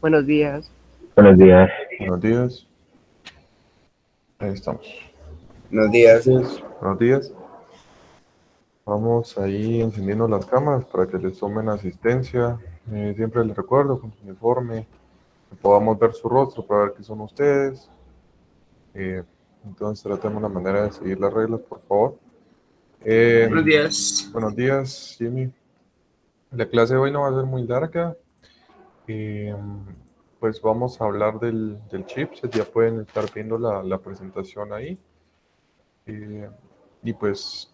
Buenos días. Buenos días. Buenos días. Ahí estamos. Buenos días. Buenos días. Vamos ahí encendiendo las cámaras para que les tomen asistencia. Siempre les recuerdo con su uniforme, que podamos ver su rostro para ver qué son ustedes. Entonces tratemos la manera de seguir las reglas, por favor. Buenos días. Buenos días, Jimmy. La clase de hoy no va a ser muy larga. Eh, pues vamos a hablar del chipset. Ya pueden estar viendo la presentación ahí. Y pues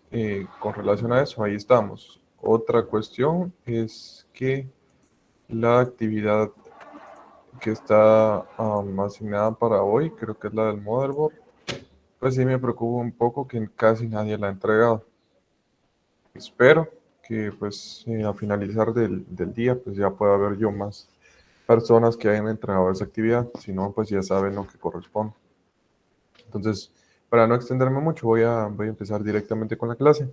con relación a eso, ahí estamos. Otra cuestión es que la actividad que está asignada para hoy, creo que es la del motherboard, pues sí me preocupa un poco que casi nadie la ha entregado. Espero que pues a finalizar del día pues ya pueda haber yo más personas que hayan entregado esa actividad, si no pues ya saben lo que corresponde. Entonces, para no extenderme mucho, voy a empezar directamente con la clase.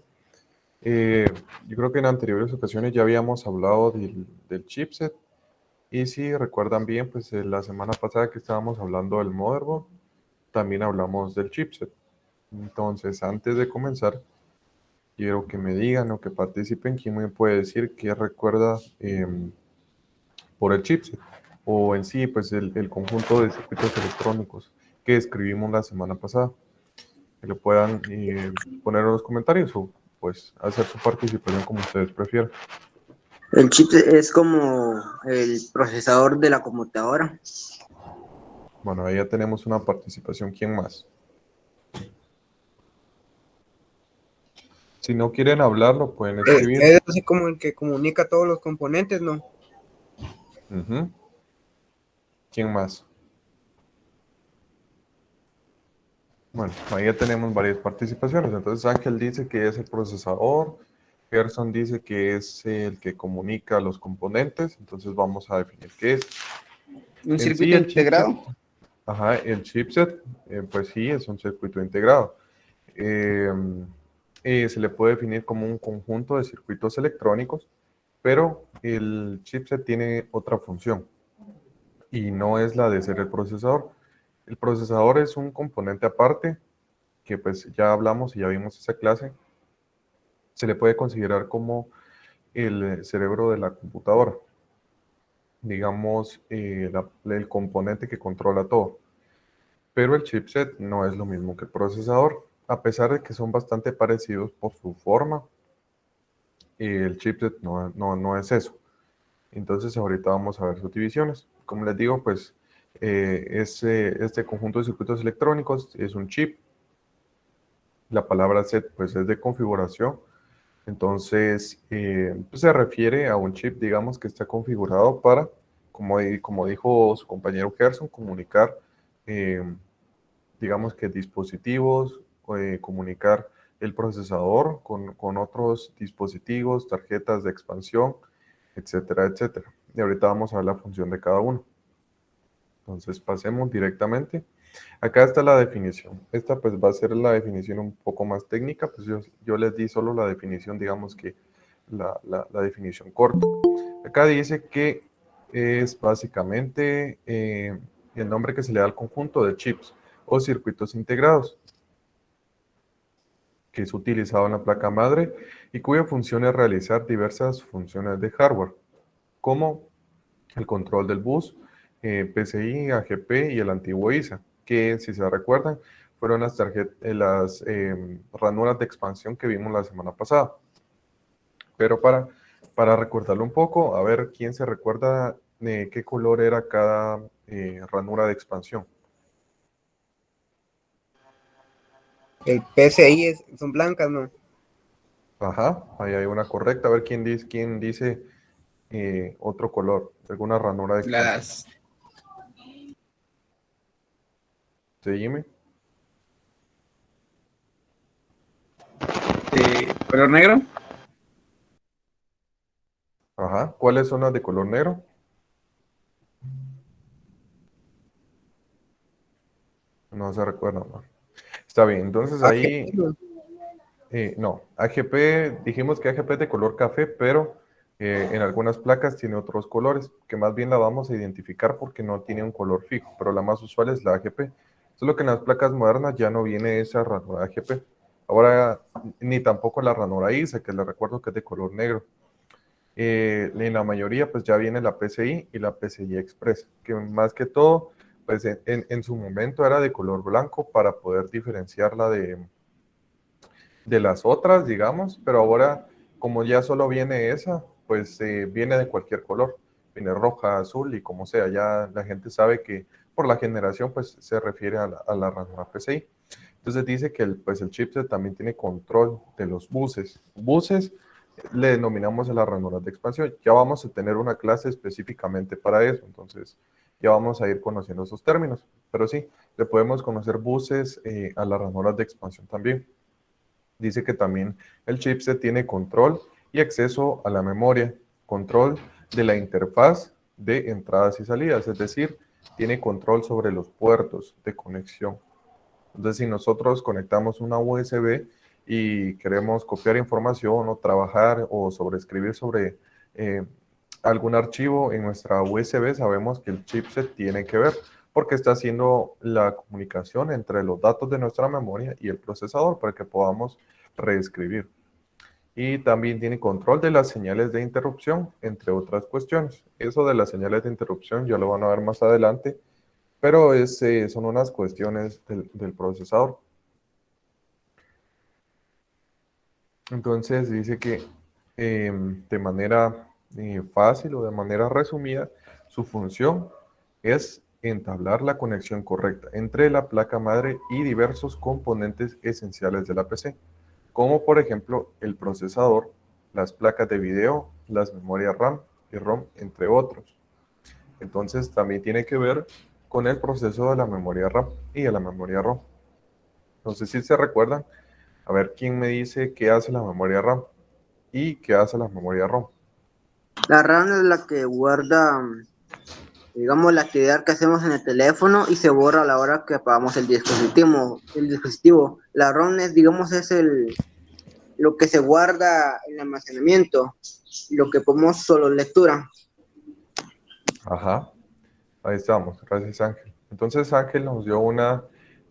Eh, yo creo que en anteriores ocasiones ya habíamos hablado del chipset y si recuerdan bien, pues la semana pasada que estábamos hablando del motherboard, también hablamos del chipset. Entonces, antes de comenzar, quiero que me digan o que participen, quién me puede decir qué recuerda por el chipset o en sí, pues el conjunto de circuitos electrónicos que escribimos la semana pasada. Que lo puedan poner en los comentarios o pues hacer su participación como ustedes prefieran. El chip es como el procesador de la computadora. Bueno, ahí ya tenemos una participación. ¿Quién más? Si no quieren hablarlo, pueden escribir. Es así como el que comunica todos los componentes, ¿no? Ujú. ¿Quién más? Bueno, ahí ya tenemos varias participaciones. Entonces Ángel dice que es el procesador. Gerson dice que es el que comunica los componentes. Entonces vamos a definir qué es. Un En sí, circuito el chipset. integrado. Ajá, el chipset, pues sí, es un circuito integrado. Eh, Se le puede definir como un conjunto de circuitos electrónicos, pero el chipset tiene otra función y no es la de ser el procesador. El procesador es un componente aparte que pues ya hablamos y ya vimos esa clase. Se le puede considerar como el cerebro de la computadora, digamos, el componente que controla todo. Pero el chipset no es lo mismo que el procesador, a pesar de que son bastante parecidos por su forma. El chipset no es eso. Entonces ahorita vamos a ver sus divisiones. Como les digo, pues este conjunto de circuitos electrónicos es un chip. La palabra set pues es de configuración. Entonces pues, se refiere a un chip, digamos, que está configurado para, como dijo su compañero Gerson, comunicar, eh, digamos que dispositivos, comunicar el procesador con otros dispositivos, tarjetas de expansión, etcétera, etcétera. Y ahorita vamos a ver la función de cada uno. Entonces pasemos directamente. Acá está la definición. Esta pues va a ser la definición un poco más técnica, pues yo les di solo la definición, digamos que la definición corta. Acá dice que es básicamente el nombre que se le da al conjunto de chips o circuitos integrados, que es utilizado en la placa madre y cuya función es realizar diversas funciones de hardware, como el control del bus, PCI, AGP y el antiguo ISA, que si se recuerdan fueron las ranuras de expansión que vimos la semana pasada. Pero para recordarlo un poco, a ver quién se recuerda de qué color era cada ranura de expansión. El PCI son blancas, ¿no? Ajá, ahí hay una correcta. A ver quién dice otro color, alguna ranura de expansión. Las Seguime. de color negro. Ajá, ¿cuáles son las de color negro? No se recuerda, ¿no? Está bien, entonces ahí, AGP, ¿no? no, AGP, dijimos que AGP es de color café, pero En algunas placas tiene otros colores, que más bien la vamos a identificar porque no tiene un color fijo, pero la más usual es la AGP. Solo que en las placas modernas ya no viene esa ranura AGP. Ahora, ni tampoco la ranura ISA, que les recuerdo que es de color negro. En la mayoría, pues ya viene la PCI y la PCI Express, que más que todo, pues en su momento era de color blanco para poder diferenciarla de las otras, digamos, pero ahora, como ya solo viene esa, pues viene de cualquier color, viene roja, azul y como sea, ya la gente sabe que por la generación, pues se refiere a la ranura PCI. Entonces dice que pues el chipset también tiene control de los buses. Buses le denominamos a las ranuras de expansión. Ya vamos a tener una clase específicamente para eso, entonces ya vamos a ir conociendo esos términos. Pero sí, le podemos conocer buses a las ranuras de expansión también. Dice que también el chipset tiene control y acceso a la memoria, control de la interfaz de entradas y salidas, es decir, tiene control sobre los puertos de conexión. Entonces, si nosotros conectamos una USB y queremos copiar información o trabajar o sobreescribir sobre algún archivo en nuestra USB, sabemos que el chipset tiene que ver porque está haciendo la comunicación entre los datos de nuestra memoria y el procesador para que podamos reescribir. Y también tiene control de las señales de interrupción, entre otras cuestiones. Eso de las señales de interrupción ya lo van a ver más adelante, pero son unas cuestiones del procesador. Entonces dice que de manera fácil o de manera resumida, su función es entablar la conexión correcta entre la placa madre y diversos componentes esenciales de la PC, como por ejemplo el procesador, las placas de video, las memorias RAM y ROM, entre otros. Entonces también tiene que ver con el proceso de la memoria RAM y de la memoria ROM. No sé si se recuerdan. A ver, ¿quién me dice qué hace la memoria RAM y qué hace la memoria ROM? La RAM es la que guarda, digamos, la actividad que hacemos en el teléfono y se borra a la hora que apagamos el dispositivo. La ROM es, digamos, lo que se guarda en el almacenamiento, lo que podemos solo lectura. Ajá, ahí estamos. Gracias, Ángel. Entonces, Ángel nos dio una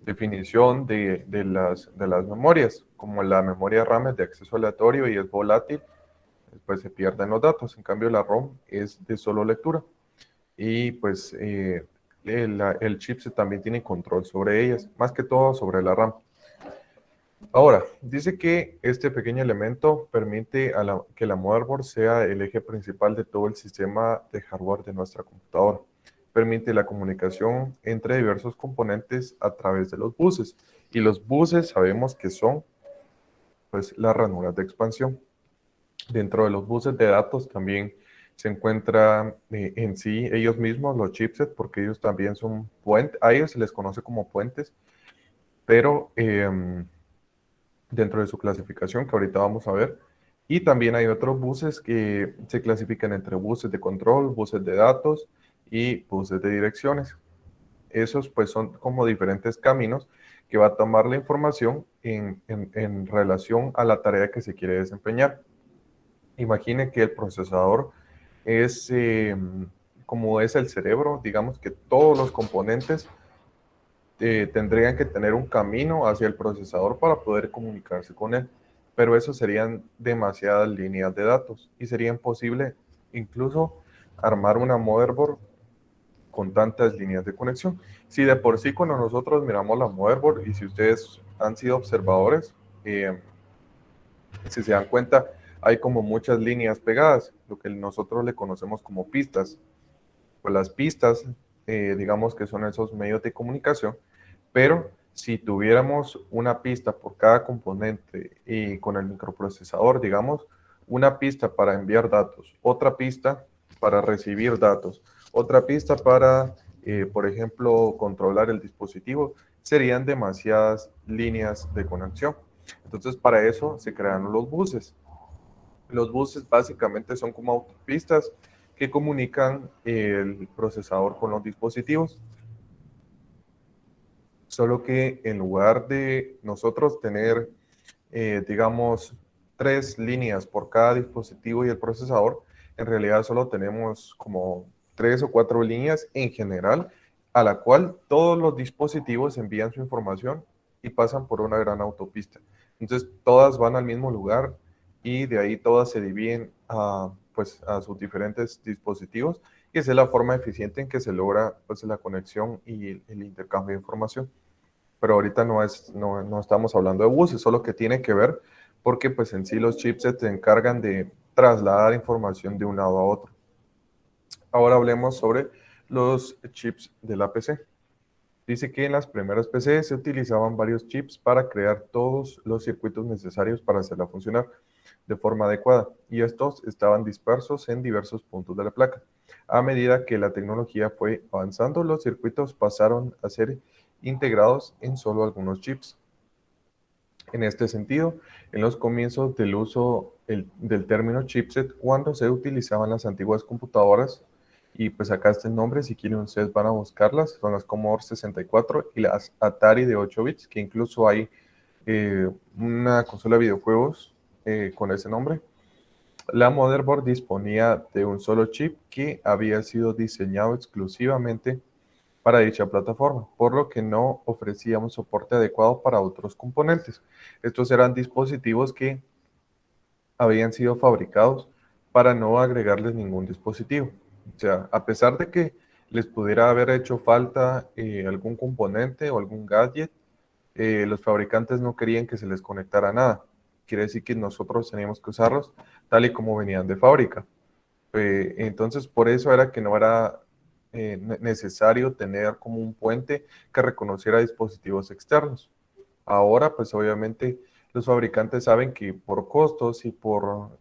definición de las memorias, como la memoria RAM es de acceso aleatorio y es volátil, después se pierden los datos. En cambio, la ROM es de solo lectura. Y pues el chipset también tiene control sobre ellas, más que todo sobre la RAM. Ahora, dice que este pequeño elemento permite que la motherboard sea el eje principal de todo el sistema de hardware de nuestra computadora. Permite la comunicación entre diversos componentes a través de los buses. Y los buses sabemos que son pues, las ranuras de expansión. Dentro de los buses de datos también se encuentran en sí ellos mismos los chipsets, porque ellos también son puentes, a ellos se les conoce como puentes, pero dentro de su clasificación, que ahorita vamos a ver. Y también hay otros buses que se clasifican entre buses de control, buses de datos y buses de direcciones. Esos pues son como diferentes caminos que va a tomar la información en relación a la tarea que se quiere desempeñar. Imagine que el procesador es como es el cerebro, digamos que todos los componentes tendrían que tener un camino hacia el procesador para poder comunicarse con él, pero eso serían demasiadas líneas de datos y sería imposible incluso armar una motherboard con tantas líneas de conexión. Si de por sí cuando nosotros miramos la motherboard y si ustedes han sido observadores, si se dan cuenta, hay como muchas líneas pegadas, lo que nosotros le conocemos como pistas. Pues las pistas, digamos que son esos medios de comunicación, pero si tuviéramos una pista por cada componente y con el microprocesador, digamos, una pista para enviar datos, otra pista para recibir datos, otra pista para, por ejemplo, controlar el dispositivo, serían demasiadas líneas de conexión. Entonces, para eso se crearon los buses. Los buses básicamente son como autopistas que comunican el procesador con los dispositivos. Solo que en lugar de nosotros tener, digamos, 3 líneas por cada dispositivo y el procesador, en realidad solo tenemos como 3 o 4 líneas en general, a la cual todos los dispositivos envían su información y pasan por una gran autopista. Entonces, todas van al mismo lugar y de ahí todas se dividen pues, a sus diferentes dispositivos, y esa es la forma eficiente en que se logra pues, la conexión y el intercambio de información. Pero ahorita no estamos hablando de buses, solo que tiene que ver porque pues en sí los chipsets se encargan de trasladar información de un lado a otro. Ahora hablemos sobre los chips de la PC. Dice que en las primeras PC se utilizaban varios chips para crear todos los circuitos necesarios para hacerla funcionar de forma adecuada, y estos estaban dispersos en diversos puntos de la placa. A medida que la tecnología fue avanzando, los circuitos pasaron a ser integrados en solo algunos chips. En este sentido, en los comienzos del uso del término chipset, cuando se utilizaban las antiguas computadoras, y pues acá está el nombre, si quieren ustedes van a buscarlas, son las Commodore 64 y las Atari de 8 bits, que incluso hay una consola de videojuegos con ese nombre. La motherboard disponía de un solo chip que había sido diseñado exclusivamente para dicha plataforma, por lo que no ofrecía un soporte adecuado para otros componentes. Estos eran dispositivos que habían sido fabricados para no agregarles ningún dispositivo. O sea, a pesar de que les pudiera haber hecho falta algún componente o algún gadget, los fabricantes no querían que se les conectara nada. Quiere decir que nosotros teníamos que usarlos tal y como venían de fábrica. Entonces, por eso era que no era necesario tener como un puente que reconociera dispositivos externos. Ahora, pues obviamente los fabricantes saben que por costos y por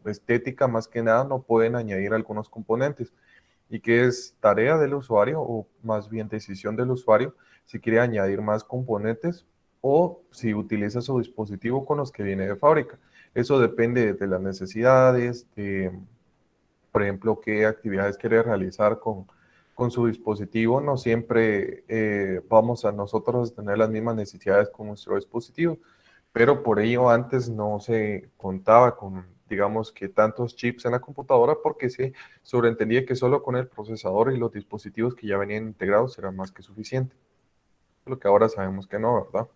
estética más que nada no pueden añadir algunos componentes, y que es tarea del usuario, o más bien decisión del usuario, si quiere añadir más componentes o si utiliza su dispositivo con los que viene de fábrica. Eso depende de las necesidades, de, por ejemplo, qué actividades quiere realizar con su dispositivo. No siempre vamos a nosotros tener las mismas necesidades con nuestro dispositivo, pero por ello antes no se contaba con, digamos, que tantos chips en la computadora, porque se sobreentendía que solo con el procesador y los dispositivos que ya venían integrados era más que suficiente. Lo que ahora sabemos que no, ¿verdad?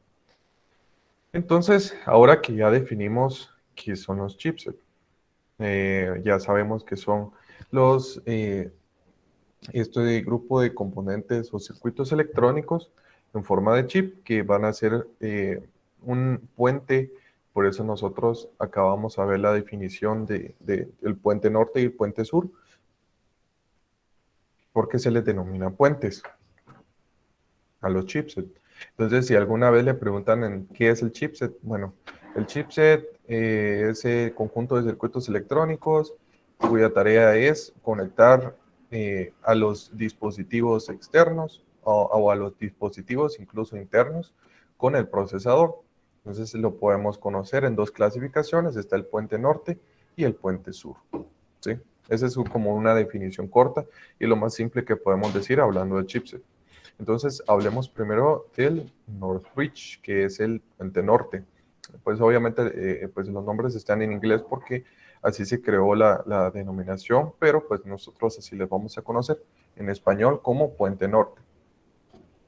Entonces, ahora que ya definimos qué son los chips, ya sabemos que son los, este grupo de componentes o circuitos electrónicos en forma de chip que van a ser un puente. Por eso nosotros acabamos a ver la definición del puente norte y el puente sur, porque se les denomina puentes a los chipset. Entonces, si alguna vez le preguntan en qué es el chipset, bueno, el chipset es el conjunto de circuitos electrónicos cuya tarea es conectar a los dispositivos externos o a los dispositivos incluso internos con el procesador. Entonces lo podemos conocer en dos clasificaciones: está el puente norte y el puente sur, ¿sí? Esa es como una definición corta y lo más simple que podemos decir hablando de chipset. Entonces, hablemos primero del Northbridge, que es el puente norte. Pues obviamente pues los nombres están en inglés porque así se creó la denominación, pero pues nosotros así les vamos a conocer en español como puente norte.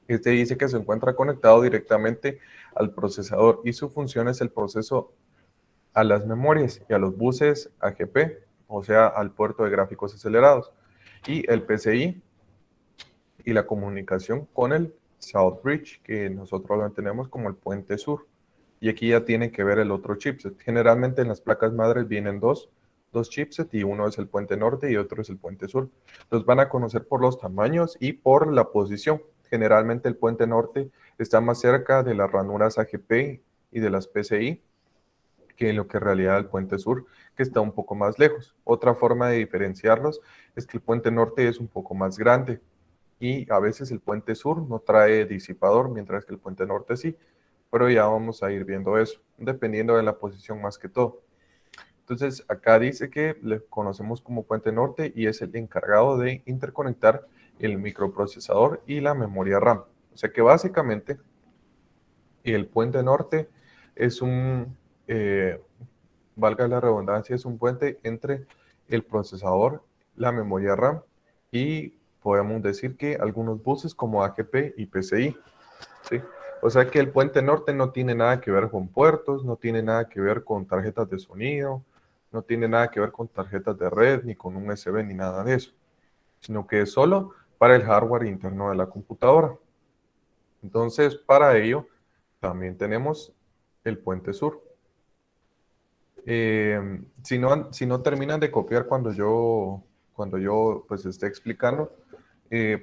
Este dice que se encuentra conectado directamente al procesador y su función es el proceso a las memorias y a los buses AGP, o sea, al puerto de gráficos acelerados, y el PCI y la comunicación con el South Bridge, que nosotros lo tenemos como el puente sur. Y aquí ya tiene que ver el otro chipset. Generalmente en las placas madres vienen dos chipsets, y uno es el puente norte y otro es el puente sur. Los van a conocer por los tamaños y por la posición. Generalmente el puente norte está más cerca de las ranuras AGP y de las PCI que lo que en realidad el puente sur, que está un poco más lejos. Otra forma de diferenciarlos es que el puente norte es un poco más grande, y a veces el puente sur no trae disipador, mientras que el puente norte sí, pero ya vamos a ir viendo eso, dependiendo de la posición más que todo. Entonces, acá dice que le conocemos como puente norte y es el encargado de interconectar el microprocesador y la memoria RAM. O sea que básicamente el puente norte es un, valga la redundancia, es un puente entre el procesador, la memoria RAM y podemos decir que algunos buses como AGP y PCI, ¿sí? O sea que el puente norte no tiene nada que ver con puertos, no tiene nada que ver con tarjetas de sonido, no tiene nada que ver con tarjetas de red, ni con un USB, ni nada de eso, sino que es solo para el hardware interno de la computadora. Entonces, para ello, también tenemos el puente sur. Si no terminan de copiar cuando yo pues esté explicando,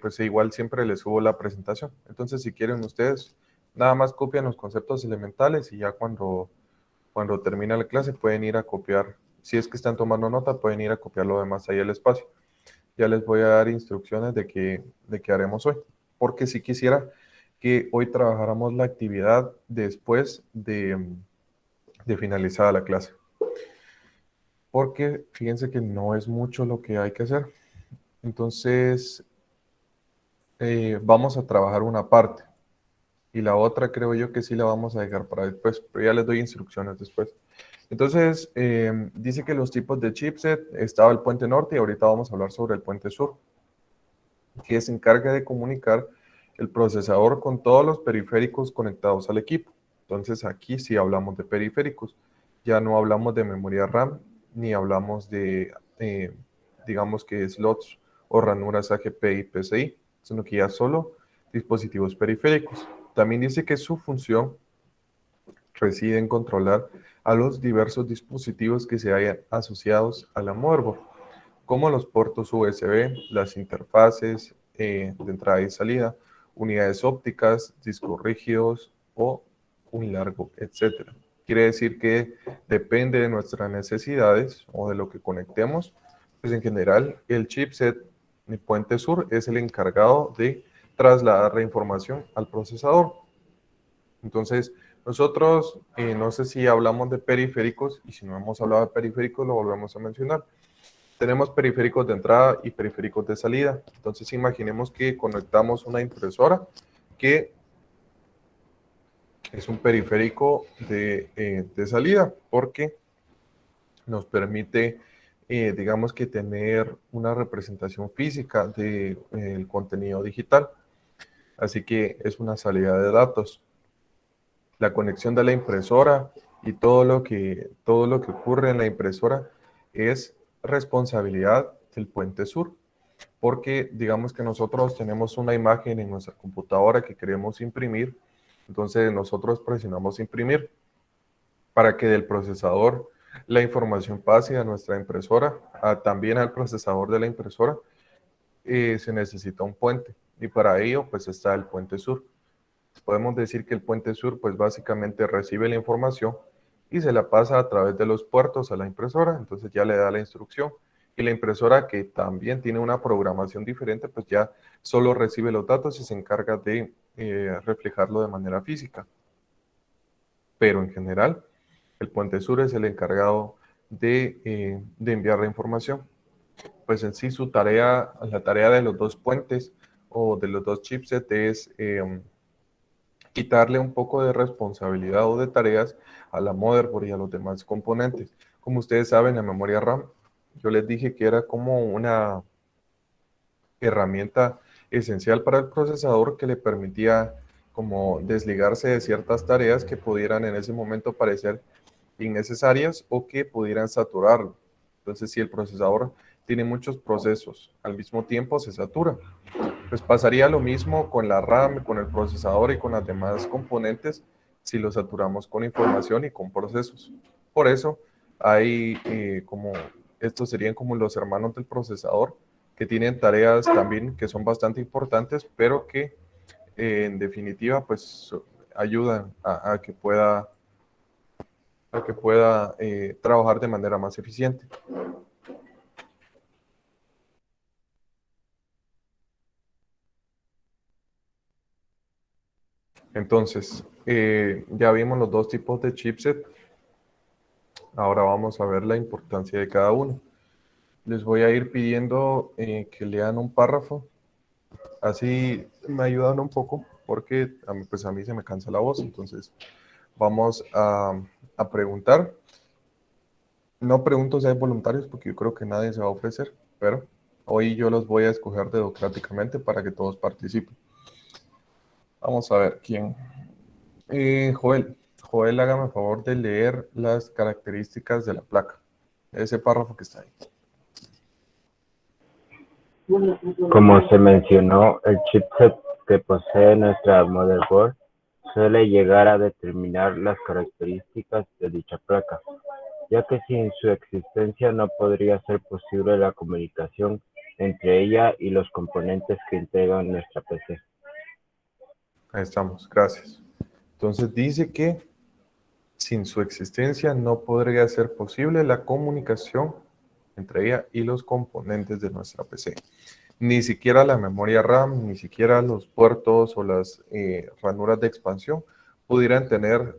pues igual siempre les subo la presentación. Entonces, si quieren ustedes, nada más copian los conceptos elementales y ya cuando termine la clase pueden ir a copiar. Si es que están tomando nota, pueden ir a copiar lo demás ahí al espacio. Ya les voy a dar instrucciones de qué haremos hoy. Porque si quisiera que hoy trabajáramos la actividad después de finalizada la clase. Porque fíjense que no es mucho lo que hay que hacer. Entonces, vamos a trabajar una parte y la otra creo yo que sí la vamos a dejar para después, pero ya les doy instrucciones después. Entonces, dice que los tipos de chipset, estaba el puente norte y ahorita vamos a hablar sobre el puente sur, que se encarga de comunicar el procesador con todos los periféricos conectados al equipo. Entonces, aquí sí hablamos de periféricos, ya no hablamos de memoria RAM, ni hablamos de, digamos que slots o ranuras AGP y PCI, sino que ya solo dispositivos periféricos. También dice que su función reside en controlar a los diversos dispositivos que se hayan asociados a la motherboard, como los puertos USB, las interfaces de entrada y salida, unidades ópticas, discos rígidos o un largo, etc. Quiere decir que depende de nuestras necesidades o de lo que conectemos, pues en general el chipset de puente sur es el encargado de trasladar la información al procesador. Entonces, nosotros, no sé si hablamos de periféricos, y si no hemos hablado de periféricos, lo volvemos a mencionar. Tenemos periféricos de entrada y periféricos de salida. Entonces, imaginemos que conectamos una impresora que es un periférico de salida, porque nos permite, digamos que tener una representación física del contenido digital. Así que es una salida de datos. La conexión de la impresora y todo lo que ocurre en la impresora es responsabilidad del puente sur, porque digamos que nosotros tenemos una imagen en nuestra computadora que queremos imprimir, entonces nosotros presionamos imprimir para que del procesador la información pase a nuestra impresora, también al procesador de la impresora, se necesita un puente y para ello pues está el puente sur. Podemos decir que el puente sur pues básicamente recibe la información y se la pasa a través de los puertos a la impresora, entonces ya le da la instrucción y la impresora, que también tiene una programación diferente, pues ya solo recibe los datos y se encarga de reflejarlo de manera física. Pero en general el puente sur es el encargado de enviar la información. Pues en sí su tarea, la tarea de los dos puentes o de los dos chipsets es quitarle un poco de responsabilidad o de tareas a la motherboard y a los demás componentes. Como ustedes saben, la memoria RAM, yo les dije que era como una herramienta esencial para el procesador que le permitía como desligarse de ciertas tareas que pudieran en ese momento parecer innecesarias o que pudieran saturarlo. Entonces, si el procesador tiene muchos procesos al mismo tiempo, se satura. Pues pasaría lo mismo con la RAM, con el procesador y con las demás componentes si lo saturamos con información y con procesos. Por eso hay estos serían como los hermanos del procesador, que tienen tareas también que son bastante importantes, pero que en definitiva pues ayudan a que pueda trabajar de manera más eficiente. Entonces, ya vimos los dos tipos de chipset. Ahora vamos a ver la importancia de cada uno. Les voy a ir pidiendo que lean un párrafo. Así me ayudan un poco porque pues a mí se me cansa la voz. Entonces, vamos a preguntar No pregunto si hay voluntarios porque yo creo que nadie se va a ofrecer, pero hoy yo los voy a escoger democráticamente para que todos participen. Vamos a ver quién. Joel. Joel, hágame favor de leer las características de la placa. Ese párrafo que está ahí. Como se mencionó, el chipset que posee nuestra motherboard suele llegar a determinar las características de dicha placa, ya que sin su existencia no podría ser posible la comunicación entre ella y los componentes que integran nuestra PC. Ahí estamos, gracias. Entonces dice que sin su existencia no podría ser posible la comunicación entre ella y los componentes de nuestra PC. Ni siquiera la memoria RAM, ni siquiera los puertos o las ranuras de expansión pudieran tener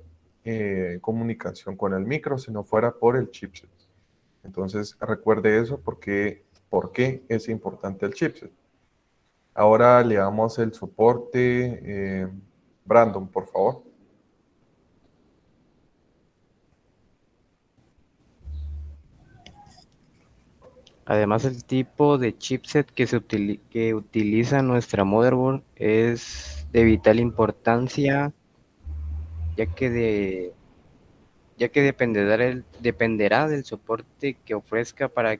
comunicación con el micro si no fuera por el chipset. Entonces recuerde eso porque ¿por qué es importante el chipset? Ahora le damos el soporte. Brandon, por favor. Además, el tipo de chipset que utiliza nuestra motherboard es de vital importancia, ya que, dependerá del soporte que ofrezca para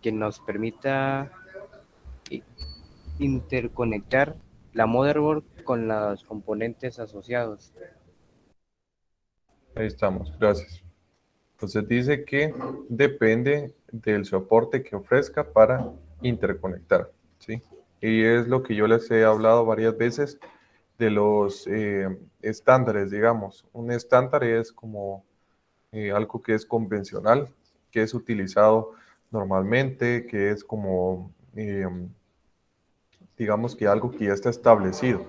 que nos permita i- interconectar la motherboard con los componentes asociados. Ahí estamos, gracias. Entonces dice que depende del soporte que ofrezca para interconectar, ¿sí? Y es lo que yo les he hablado varias veces de los estándares, digamos. Un estándar es como algo que es convencional, que es utilizado normalmente, que es como, digamos que algo que ya está establecido.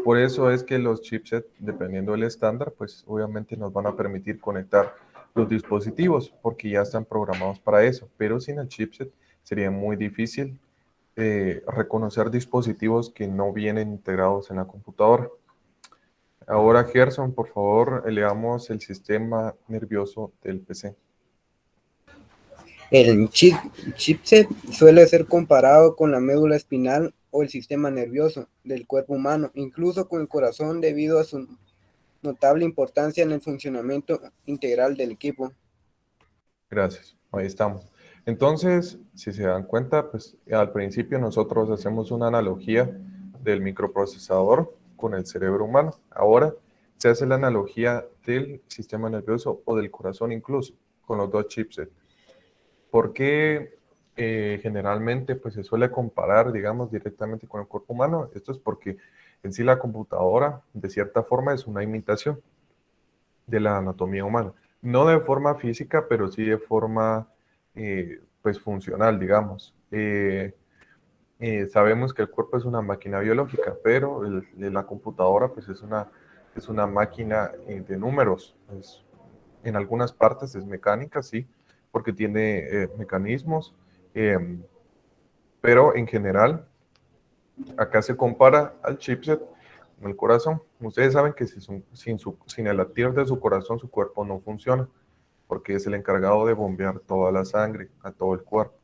Por eso es que los chipsets, dependiendo del estándar, pues obviamente nos van a permitir conectar los dispositivos porque ya están programados para eso. Pero sin el chipset sería muy difícil reconocer dispositivos que no vienen integrados en la computadora. Ahora, Gerson, por favor, leamos el sistema nervioso del PC. El chipset suele ser comparado con la médula espinal o el sistema nervioso del cuerpo humano, incluso con el corazón debido a su notable importancia en el funcionamiento integral del equipo. Gracias, ahí estamos. Entonces, si se dan cuenta, pues al principio nosotros hacemos una analogía del microprocesador con el cerebro humano. Ahora se hace la analogía del sistema nervioso o del corazón incluso, con los dos chipsets. ¿Por qué generalmente pues, se suele comparar, digamos, directamente con el cuerpo humano? Esto es porque en sí la computadora, de cierta forma, es una imitación de la anatomía humana. No de forma física, pero sí de forma pues funcional, digamos. Sabemos que el cuerpo es una máquina biológica, pero la computadora pues es una máquina de números. En algunas partes es mecánica, sí, porque tiene mecanismos, eh, pero en general acá se compara al chipset con el corazón. Ustedes saben que sin el latir de su corazón su cuerpo no funciona, porque es el encargado de bombear toda la sangre a todo el cuerpo.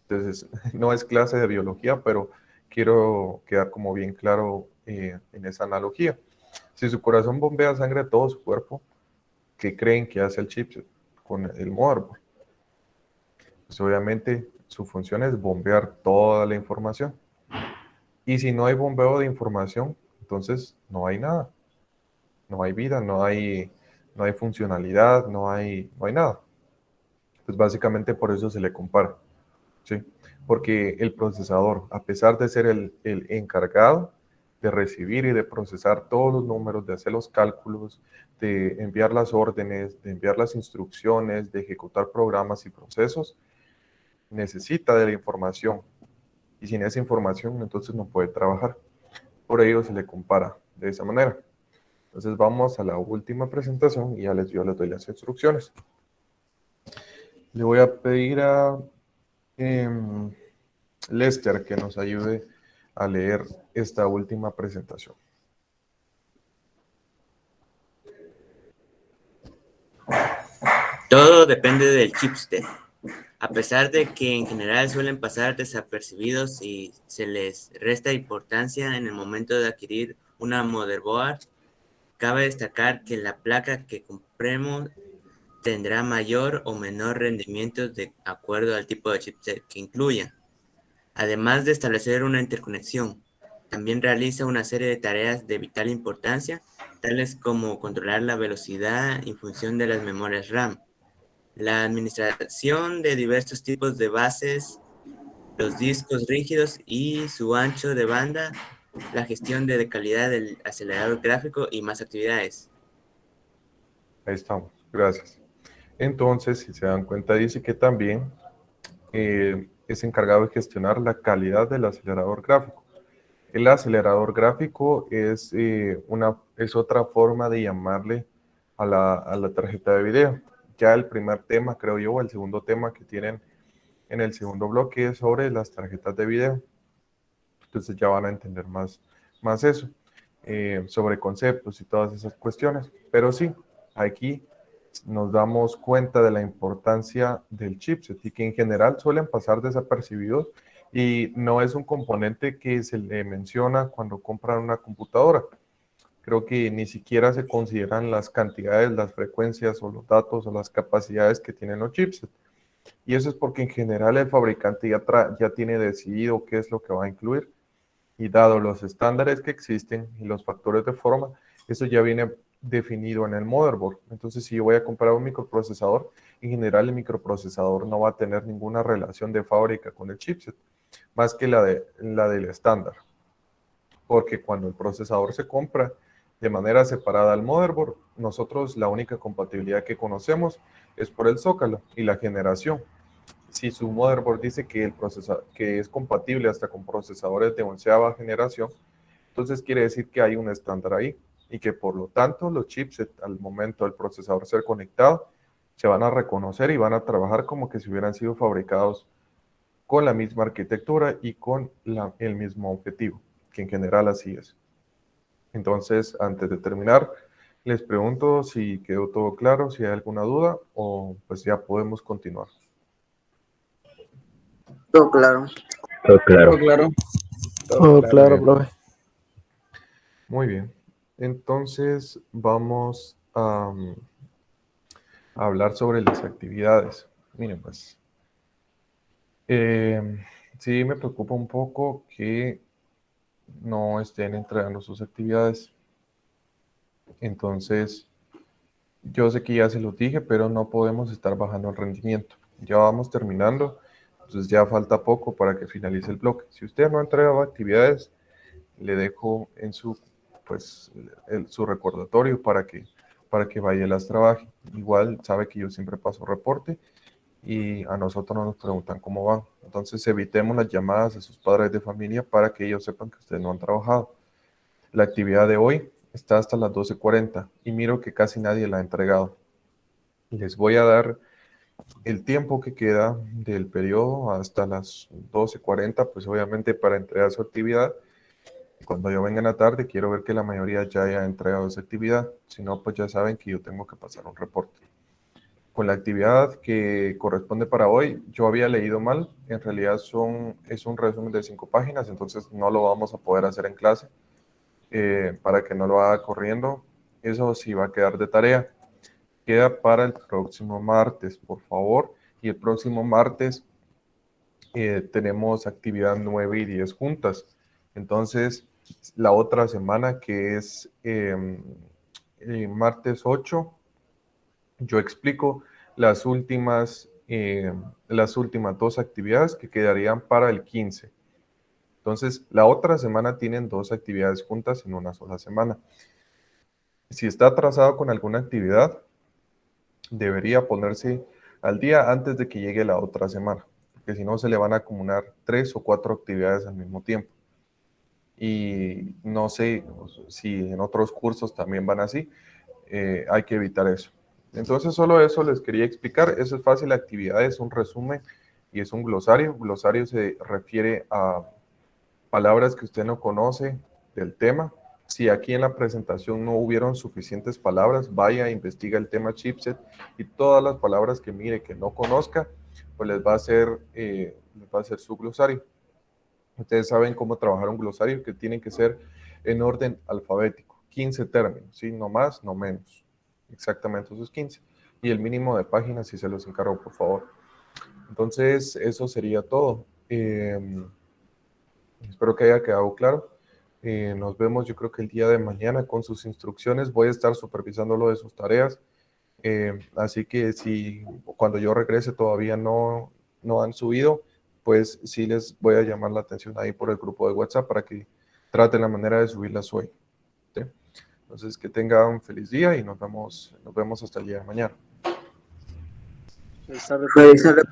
Entonces, no es clase de biología, pero quiero quedar como bien claro en esa analogía. Si su corazón bombea sangre a todo su cuerpo, ¿qué creen que hace el chipset con el motherboard? Pues obviamente su función es bombear toda la información. Y si no hay bombeo de información, entonces no hay nada. No hay vida, no hay funcionalidad, no hay nada. Pues básicamente por eso se le compara, ¿sí? Porque el procesador, a pesar de ser el encargado de recibir y de procesar todos los números, de hacer los cálculos, de enviar las órdenes, de enviar las instrucciones, de ejecutar programas y procesos, necesita de la información. Y sin esa información, entonces no puede trabajar. Por ello se le compara de esa manera. Entonces vamos a la última presentación y ya yo les doy las instrucciones. Le voy a pedir a Lester que nos ayude a leer esta última presentación. Todo depende del chipset. A pesar de que en general suelen pasar desapercibidos y se les resta importancia en el momento de adquirir una motherboard, cabe destacar que la placa que compremos tendrá mayor o menor rendimiento de acuerdo al tipo de chipset que incluya. Además de establecer una interconexión, también realiza una serie de tareas de vital importancia, tales como controlar la velocidad en función de las memorias RAM, la administración de diversos tipos de bases, los discos rígidos y su ancho de banda, la gestión de calidad del acelerador gráfico y más actividades. Ahí estamos, gracias. Entonces, si se dan cuenta, dice que también es encargado de gestionar la calidad del acelerador gráfico. El acelerador gráfico es otra forma de llamarle a la tarjeta de video. Ya el primer tema, creo yo, o el segundo tema que tienen en el segundo bloque es sobre las tarjetas de video. Entonces ya van a entender más eso, sobre conceptos y todas esas cuestiones. Pero sí, aquí nos damos cuenta de la importancia del chipset y que en general suelen pasar desapercibidos y no es un componente que se le menciona cuando compran una computadora. Creo que ni siquiera se consideran las cantidades, las frecuencias o los datos o las capacidades que tienen los chipsets. Y eso es porque en general el fabricante ya tiene decidido qué es lo que va a incluir. Y dado los estándares que existen y los factores de forma, eso ya viene definido en el motherboard. Entonces, si yo voy a comprar un microprocesador, en general el microprocesador no va a tener ninguna relación de fábrica con el chipset, más que la del estándar. Porque cuando el procesador se compra de manera separada al motherboard, nosotros la única compatibilidad que conocemos es por el zócalo y la generación. Si su motherboard dice que que es compatible hasta con procesadores de 11ª generación, entonces quiere decir que hay un estándar ahí y que por lo tanto los chipsets al momento del procesador ser conectado se van a reconocer y van a trabajar como que si hubieran sido fabricados con la misma arquitectura y con el mismo objetivo, que en general así es. Entonces, antes de terminar, les pregunto si quedó todo claro, si hay alguna duda o pues ya podemos continuar. Todo claro. Todo claro. Todo claro. Todo claro, profe. Muy bien. Entonces, vamos a hablar sobre las actividades. Miren, pues, sí me preocupa un poco que no estén entregando sus actividades. Entonces, yo sé que ya se los dije, pero no podemos estar bajando el rendimiento. Ya vamos terminando, entonces ya falta poco para que finalice el bloque. Si usted no ha entregado actividades, le dejo en su recordatorio para que vaya y las trabaje. Igual sabe que yo siempre paso reporte y a nosotros no nos preguntan cómo van. Entonces evitemos las llamadas de sus padres de familia para que ellos sepan que ustedes no han trabajado. La actividad de hoy está hasta las 12:40 y miro que casi nadie la ha entregado. Les voy a dar el tiempo que queda del periodo hasta las 12:40, pues obviamente para entregar su actividad. Cuando yo venga en la tarde, quiero ver que la mayoría ya haya entregado esa actividad. Si no, pues ya saben que yo tengo que pasar un reporte. Con la actividad que corresponde para hoy, yo había leído mal. En realidad es un resumen de 5 páginas, entonces no lo vamos a poder hacer en clase. Para que no lo haga corriendo, eso sí va a quedar de tarea. Queda para el próximo martes, por favor. Y el próximo martes tenemos actividad 9 y 10 juntas. Entonces, la otra semana, que es martes 8, yo explico las últimas 2 actividades que quedarían para el 15. Entonces, la otra semana tienen 2 actividades juntas en una sola semana. Si está atrasado con alguna actividad, debería ponerse al día antes de que llegue la otra semana, porque si no se le van a acumular 3 o 4 actividades al mismo tiempo. Y no sé si en otros cursos también van así, hay que evitar eso. Entonces solo eso les quería explicar, eso es fácil, la actividad es un resumen y es un glosario. Glosario se refiere a palabras que usted no conoce del tema Si aquí en la presentación no hubieron suficientes palabras, vaya, investiga el tema chipset y todas las palabras que mire que no conozca, pues les va a hacer su glosario. Ustedes saben cómo trabajar un glosario, que tiene que ser en orden alfabético, 15 términos, ¿sí? No más, no menos, exactamente esos 15. Y el mínimo de páginas, si se los encargo, por favor. Entonces, eso sería todo. Espero que haya quedado claro. Nos vemos, yo creo que el día de mañana con sus instrucciones. Voy a estar supervisando lo de sus tareas. Así que si cuando yo regrese todavía no han subido, pues sí les voy a llamar la atención ahí por el grupo de WhatsApp para que traten la manera de subirlas hoy. ¿Sí? Entonces, que tengan un feliz día y nos vemos hasta el día de mañana. Feliz tarde, Feliz tarde.